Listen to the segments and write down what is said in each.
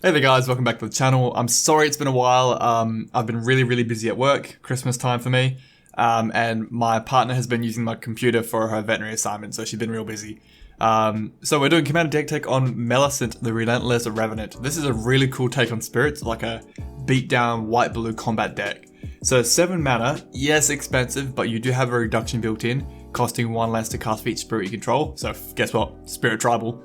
Hey there guys, welcome back to the channel. I'm sorry it's been a while. I've been really busy at work, Christmas time for me, and my partner has been using my computer for her veterinary assignment, so she's been real busy. So we're doing Commander deck take on Millicent, the Restless Revenant. This is a really cool take on spirits, like a beatdown white-blue combat deck. So 7 mana, yes expensive, but you do have a reduction built in, costing 1 less to cast for each spirit you control, so guess what, Spirit Tribal.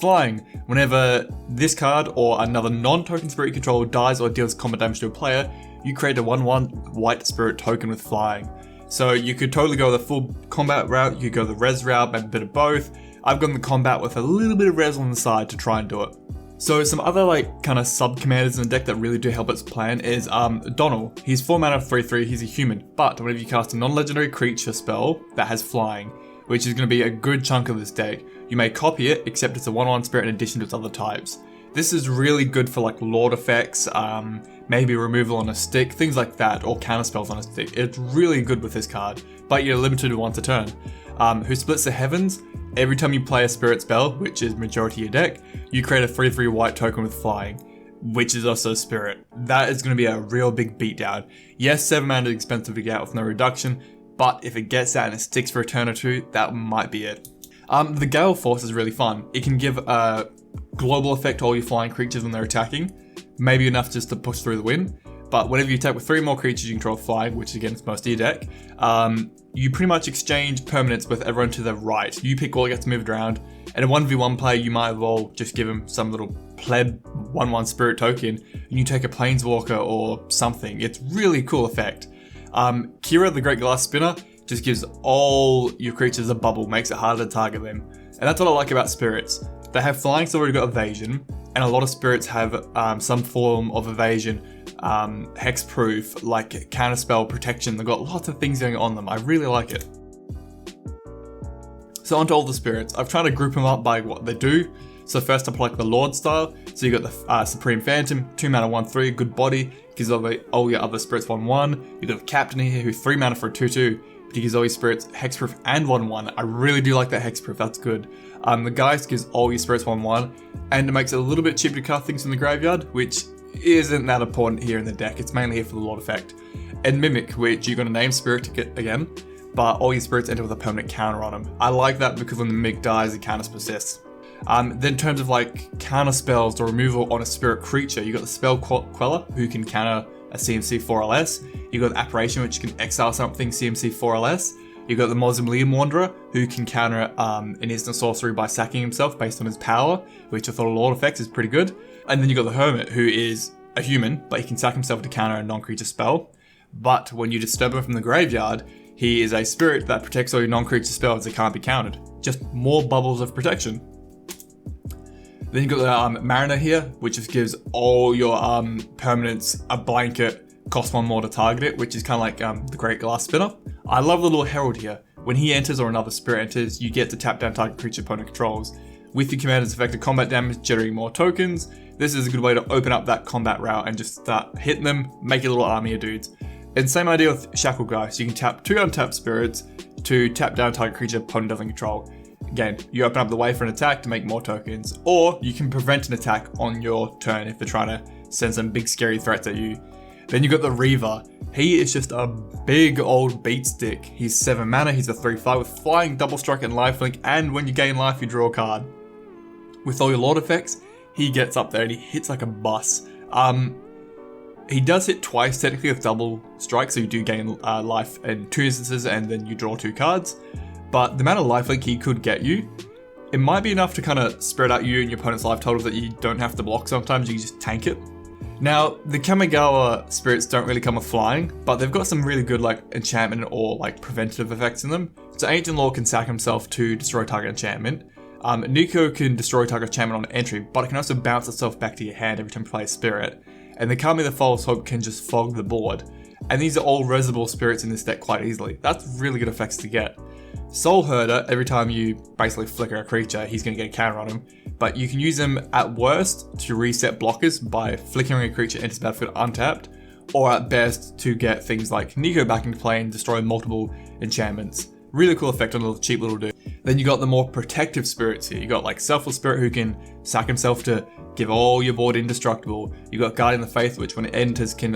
Flying, whenever this card or another non-token spirit you control dies or deals combat damage to a player, you create a 1/1 white spirit token with flying. So you could totally go the full combat route, you could go the res route, maybe a bit of both. I've gone the combat with a little bit of res on the side to try and do it. So some other kind of sub-commanders in the deck that really do help its plan is Donald. He's 4 mana 3/3, he's a human, but whenever you cast a non-legendary creature spell that has flying, which is going to be a good chunk of this deck, you may copy it, except it's a 1/1 spirit in addition to its other types. This is really good for like Lord effects, maybe removal on a stick, things like that, or counter spells on a stick. It's really good with this card, but you're limited to once a turn. Who splits the heavens? Every time you play a spirit spell, which is majority of your deck, you create a 3/3 white token with flying, which is also spirit. That is going to be a real big beatdown. Yes, 7 mana is expensive to get out with no reduction, but if it gets out and it sticks for a turn or two, that might be it. The Gale Force is really fun. It can give a global effect to all your flying creatures when they're attacking, maybe enough just to push through the win, but whenever you attack with 3 more creatures you control flying, which again is most of your deck, you pretty much exchange permanents with everyone to the right. You pick what gets moved around, and a 1v1 player you might as well just give him some little pleb 1/1 spirit token, and you take a planeswalker or something. It's really cool effect. Kira, the Great Glass Spinner, just gives all your creatures a bubble, makes it harder to target them. And that's what I like about spirits. They have flying, so already got evasion, and a lot of spirits have some form of evasion, hexproof, like counterspell protection. They've got lots of things going on them. I really like it. So onto all the spirits. I've tried to group them up by what they do. So first up, like the Lord style. So you got the Supreme Phantom, 2 mana 1/3, good body, gives all your other spirits 1/1. You got the Captain here, who's 3 mana for a 2/2. But he gives all your spirits hexproof and 1/1. I really do like that hexproof, that's good. The Geist gives all your spirits 1/1, and it makes it a little bit cheaper to cast things from the graveyard, which isn't that important here in the deck. It's mainly here for the Lord effect. And Mimic, which you're going to name spirit to get again, but all your spirits enter with a permanent counter on them. I like that because when the Mimic dies, the counters persist. Then in terms of like counter spells or removal on a spirit creature, you got the Spell Queller, who can counter a CMC 4 or less. You got the Apparition, which can exile something CMC 4 or less. You got the Mausoleum Wanderer, who can counter an instant sorcery by sacking himself based on his power, which I thought a Lord effects is pretty good. And then you got the Hermit, who is a human, but he can sack himself to counter a non-creature spell. But when you disturb him from the graveyard, he is a spirit that protects all your non-creature spells that can't be countered. Just more bubbles of protection. Then you got the Mariner here, which just gives all your permanents a blanket, cost 1 more to target it, which is kind of like the Great Glass Spinner. I love the little Herald here. When he enters or another spirit enters, you get to tap down target creature opponent controls. With your commander's effective combat damage, generating more tokens, this is a good way to open up that combat route and just start hitting them, make a little army of dudes. And same idea with Shackle Geist. You can tap 2 untapped spirits to tap down target creature opponent doesn't control. Again, you open up the way for an attack to make more tokens, or you can prevent an attack on your turn if they're trying to send some big scary threats at you. Then you got the Reaver. He is just a big old beat stick. He's 7 mana, he's a 3/5 with flying, double strike and lifelink, and when you gain life you draw a card. With all your Lord effects, he gets up there and he hits like a bus. He does hit twice technically with double strike, so you do gain life in 2 instances and then you draw 2 cards. But the amount of lifelink he could get you, it might be enough to kind of spread out you and your opponent's life totals that you don't have to block sometimes, you can just tank it. Now, the Kamigawa spirits don't really come with flying, but they've got some really good like enchantment or like preventative effects in them. So Ancient Law can sack himself to destroy target enchantment. Nico can destroy target enchantment on entry, but it can also bounce itself back to your hand every time you play a spirit. And the Kami the False Hope can just fog the board. And these are all residual spirits in this deck quite easily. That's really good effects to get. Soul Herder, every time you basically flicker a creature, he's going to get a counter on him. But you can use him at worst to reset blockers by flickering a creature into the battlefield untapped, or at best to get things like Nico back into play and destroy multiple enchantments. Really cool effect on a cheap little dude. Then you got the more protective spirits here. You got like Selfless Spirit, who can sack himself to give all your board indestructible. You got Guardian of the Faith, which when it enters can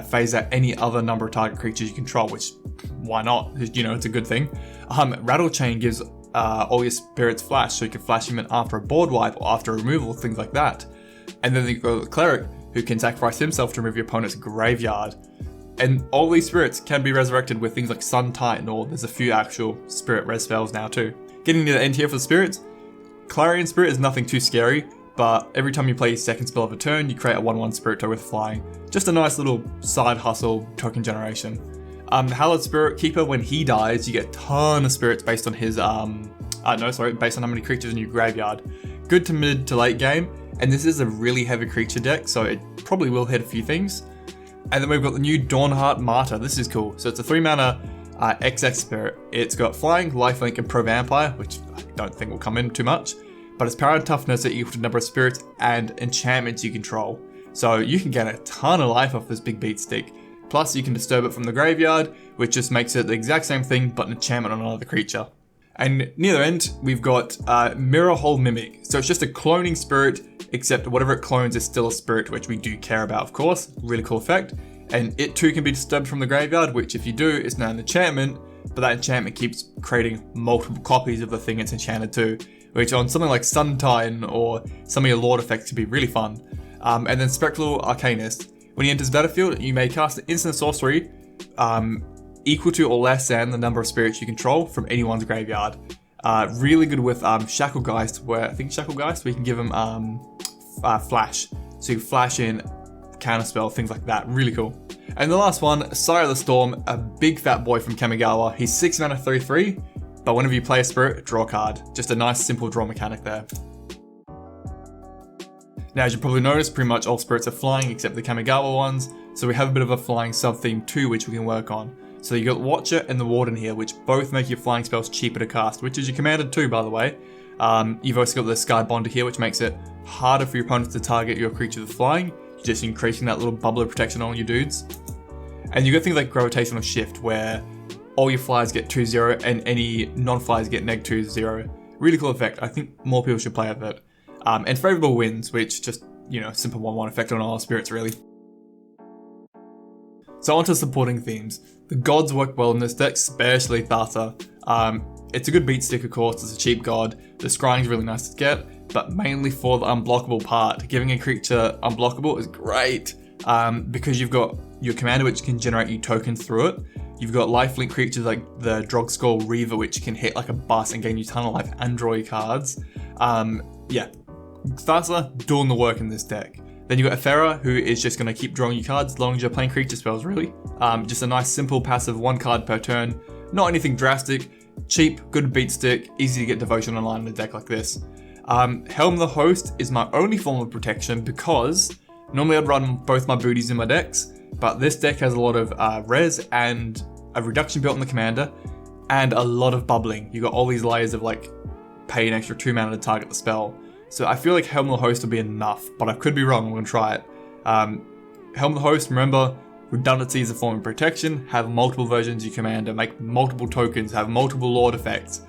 phase out any other number of target creatures you control, which why not? You know, it's a good thing. Rattle Chain gives all your spirits flash, so you can flash him in after a board wipe or after a removal, things like that. And then you got the Cleric, who can sacrifice himself to remove your opponent's graveyard. And all these spirits can be resurrected with things like Sun Titan, or there's a few actual spirit res spells now too. Getting to the end here for the spirits, Clarion Spirit is nothing too scary, but every time you play your second spell of a turn, you create a 1/1 spirit token with flying. Just a nice little side hustle token generation. The Hallowed Spirit Keeper, when he dies, you get a ton of spirits based on his, based on how many creatures in your graveyard. Good to mid to late game, and this is a really heavy creature deck, so it probably will hit a few things. And then we've got the new Dawnheart Martyr. This is cool. So it's a 3-mana XX spirit. It's got flying, lifelink, and pro vampire, which I don't think will come in too much. But its power and toughness are equal to the number of spirits and enchantments you control. So you can get a ton of life off this big beat stick. Plus you can disturb it from the graveyard, which just makes it the exact same thing but an enchantment on another creature. And near the end, we've got Mirror Hole Mimic. So it's just a cloning spirit, except whatever it clones is still a spirit, which we do care about, of course. Really cool effect. And it too can be disturbed from the graveyard, which if you do, it's now an enchantment, but that enchantment keeps creating multiple copies of the thing it's enchanted to, which on something like Sun Titan or some of your Lord effects can be really fun. And then Spectral Arcanist. When he enters battlefield, you may cast an instant sorcery equal to or less than the number of spirits you control from anyone's graveyard. Really good with Shacklegeist, where I think Shacklegeist, we can give him flash. So you can flash in, counterspell, things like that. Really cool. And the last one, Sire of the Storm, a big fat boy from Kamigawa. He's 6 mana 3/3, but whenever you play a spirit, draw a card. Just a nice simple draw mechanic there. Now, as you probably noticed, pretty much all spirits are flying except the Kamigawa ones, so we have a bit of a flying sub-theme too, which we can work on. So you got Watcher and the Warden here, which both make your flying spells cheaper to cast, which is your commanded too, by the way. You've also got the Sky Bonder here, which makes it harder for your opponents to target your creature with flying, just increasing that little bubble of protection on your dudes. And you got things like Gravitational Shift, where all your flyers get 2/0 and any non-flyers get -2/0. Really cool effect. I think more people should play with it. And Favorable Winds, which just, you know, simple 1/1 effect on all spirits really. So onto supporting themes. The gods work well in this deck, especially Thassa. It's a good beat stick, of course, it's a cheap god. The scrying's really nice to get, but mainly for the unblockable part. Giving a creature unblockable is great, because you've got your commander, which can generate you tokens through it. You've got lifelink creatures like the Drogskull Reaver, which can hit like a bus and gain you a ton of life and draw your cards. Yeah, Thassa doing the work in this deck. Then you got Ephera, who is just going to keep drawing you cards as long as you're playing creature spells, really. Just a nice simple passive 1 card per turn. Not anything drastic. Cheap, good beat stick, easy to get devotion online in a deck like this. Helm the Host is my only form of protection because normally I'd run both my booties in my decks, but this deck has a lot of res and a reduction built on the commander and a lot of bubbling. You got all these layers of like pay an extra 2 mana to target the spell. So I feel like Helm the Host will be enough, but I could be wrong, I'm going to try it. Helm the Host, remember, redundancy is a form of protection, have multiple versions you commander, make multiple tokens, have multiple Lord effects.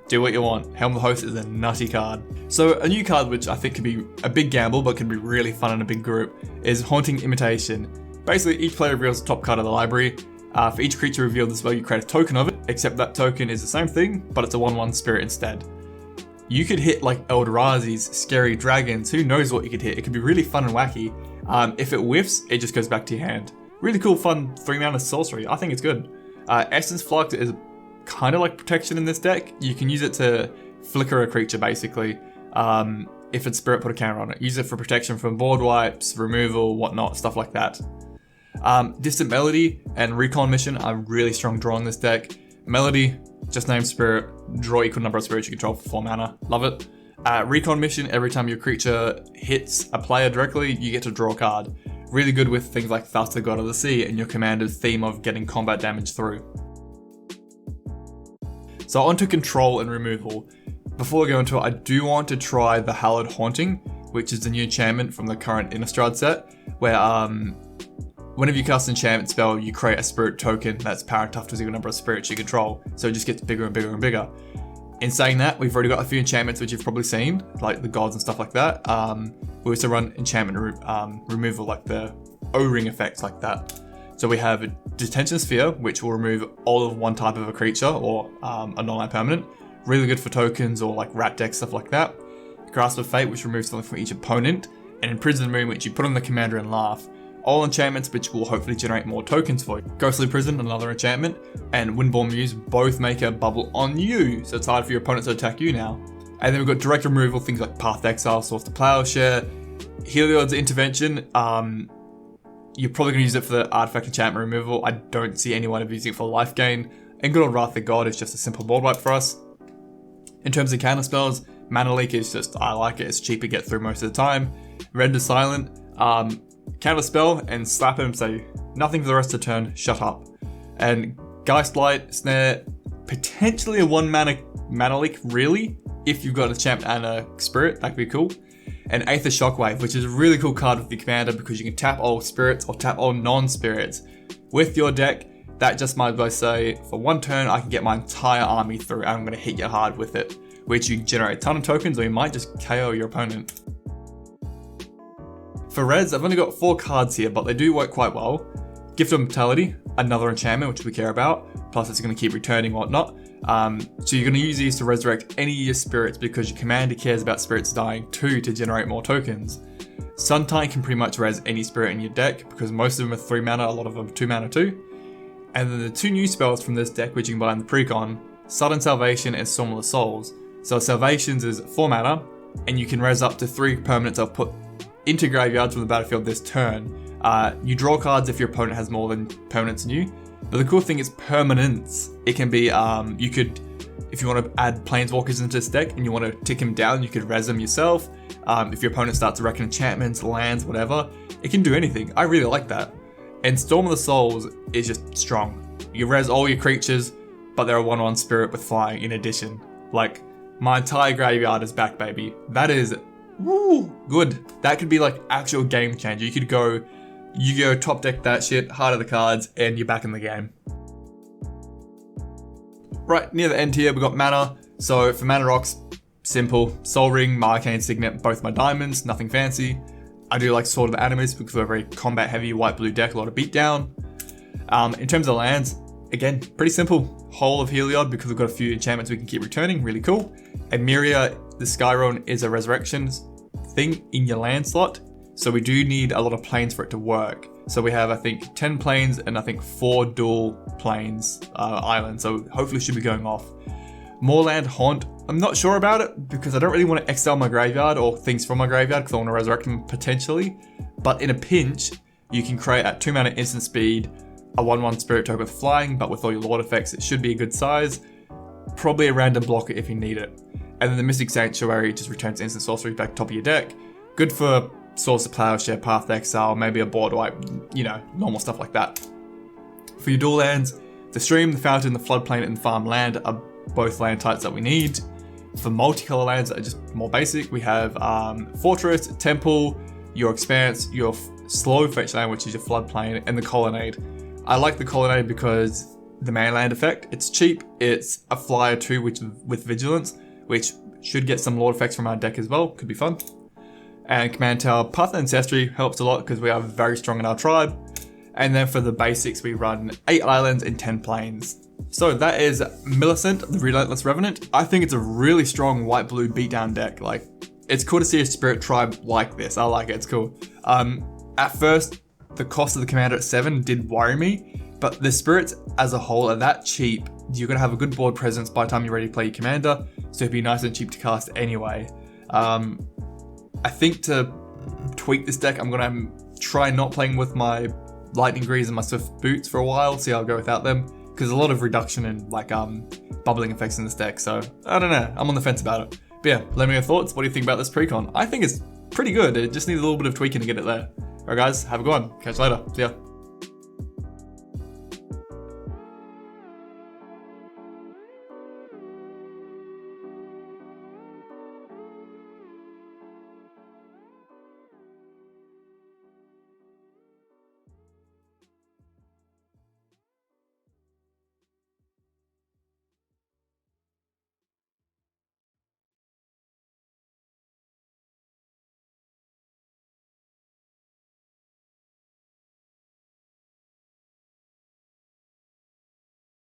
Do what you want. Helm the Host is a nutty card. So a new card which I think could be a big gamble but could be really fun in a big group is Haunting Imitation. Basically, each player reveals the top card of the library. For each creature revealed as well, you create a token of it, except that token is the same thing, but it's a 1/1 spirit instead. You could hit like Eldrazi's, Scary Dragons, who knows what you could hit. It could be really fun and wacky. If it whiffs, it just goes back to your hand. Really cool, fun 3-mana sorcery. I think it's good. Essence Flux is kind of like protection in this deck. You can use it to flicker a creature, basically. If it's spirit, put a counter on it. Use it for protection from board wipes, removal, whatnot, stuff like that. Distant Melody and Recon Mission are really strong draw in this deck. Melody, just name spirit, draw equal number of spirits you control for 4 mana. Love it. Recon Mission, every time your creature hits a player directly, you get to draw a card. Really good with things like Thassa, God of the Sea, and your commander's theme of getting combat damage through. So onto control and removal. Before we go into it, I do want to try the Hallowed Haunting, which is the new enchantment from the current Innistrad set, where whenever you cast an enchantment spell, you create a spirit token that's power and tough to the number of spirits you control. So it just gets bigger and bigger and bigger. In saying that, we've already got a few enchantments which you've probably seen, like the gods and stuff like that. We also run enchantment removal, like the O-ring effects like that. So we have a Detention Sphere, which will remove all of one type of a creature or a non-land permanent. Really good for tokens or like rat deck, stuff like that. Grasp of Fate, which removes something from each opponent. And Imprison Moon, which you put on the commander and laugh. All enchantments which will hopefully generate more tokens for you. Ghostly Prison, another enchantment, and Windborne Muse both make a bubble on you, so it's hard for your opponents to attack you now. And then we've got direct removal, things like Path to Exile, Source to Plowshare, Heliod's Intervention. You're probably going to use it for the artifact enchantment removal. I don't see anyone using it for life gain. And good old Wrath of God is just a simple board wipe for us. In terms of counter spells, Mana Leak is just, I like it, it's cheap to get through most of the time. Render Silent, counter spell and slap him, say nothing for the rest of the turn, shut up. And Geistlight, Snare, potentially a 1 mana leak, really, if you've got a champ and a spirit, that could be cool. And Aether Shockwave, which is a really cool card with the commander because you can tap all spirits or tap all non-spirits. With your deck, that just might as well say, for 1 turn, I can get my entire army through and I'm going to hit you hard with it, which you can generate a ton of tokens or you might just KO your opponent. For Res, I've only got 4 cards here, but they do work quite well. Gift of Mortality, another enchantment which we care about, plus it's going to keep returning whatnot. So you're going to use these to resurrect any of your spirits because your commander cares about spirits dying too to generate more tokens. Suntide can pretty much res any spirit in your deck because most of them are 3 mana, a lot of them 2 mana too. And then the 2 new spells from this deck which you can buy in the precon, Sudden Salvation and Storm of the Souls. So Salvations is 4 mana, and you can res up to 3 permanents I'll put into graveyards from the battlefield this turn. You draw cards if your opponent has more than permanents than you. But the cool thing is permanents. It can be, you could, if you want to add planeswalkers into this deck and you want to tick him down, you could res them yourself. If your opponent starts to wreck enchantments, lands, whatever, it can do anything. I really like that. And Storm of the Souls is just strong. You res all your creatures, but they're a 1/1 spirit with flying in addition. Like, my entire graveyard is back, baby. That is woo, good. That could be like actual game changer. You go top deck that shit, heart of the cards, and you're back in the game. Right, near the end here, we've got mana. So for mana rocks, simple. Soul Ring, my Arcane Signet, both my diamonds, nothing fancy. I do like Sword of Animus because we're a very combat heavy white-blue deck, a lot of beatdown. In terms of lands, again, pretty simple. Whole of Heliod because we've got a few enchantments we can keep returning, really cool. And Myria, the Skyrone is a resurrections thing in your land slot. So we do need a lot of planes for it to work. So we have, I think, 10 planes and I think 4 dual planes islands. So hopefully should be going off. Moorland Haunt, I'm not sure about it because I don't really want to exile my graveyard or things from my graveyard because I want to resurrect them potentially. But in a pinch, you can create at 2 mana instant speed a 1/1 spirit token with flying, but with all your lord effects, it should be a good size. Probably a random blocker if you need it. And then the Mystic Sanctuary just returns instant sorcery back top of your deck. Good for Source to Plowshare, Path to Exile, maybe a board wipe, normal stuff like that. For your dual lands, the Stream, the Fountain, the Floodplain, and the Farmland are both land types that we need. For multicolor lands that are just more basic, we have Fortress, Temple, your Expanse, your slow fetch land, which is your Floodplain, and the Colonnade. I like the Colonnade because the mainland effect, it's cheap, it's a flyer too with Vigilance, which should get some lord effects from our deck as well, could be fun. And Command Tower, Path to Ancestry helps a lot because we are very strong in our tribe. And then for the basics, we run 8 islands and 10 plains. So that is Millicent, the Restless Revenant. I think it's a really strong white-blue beatdown deck. Like, it's cool to see a spirit tribe like this. I like it, it's cool. At first, the cost of the commander at 7 did worry me, but the spirits as a whole are that cheap. You're going to have a good board presence by the time you're ready to play your commander, so it'd be nice and cheap to cast anyway. I think to tweak this deck, I'm going to try not playing with my Lightning Greaves and my Swift Boots for a while, see how I'll go without them, because there's a lot of reduction in bubbling effects in this deck, so I don't know, I'm on the fence about it. But yeah, let me know your thoughts. What do you think about this precon? I think it's pretty good, it just needs a little bit of tweaking to get it there. Alright guys, have a good one, catch you later, see ya.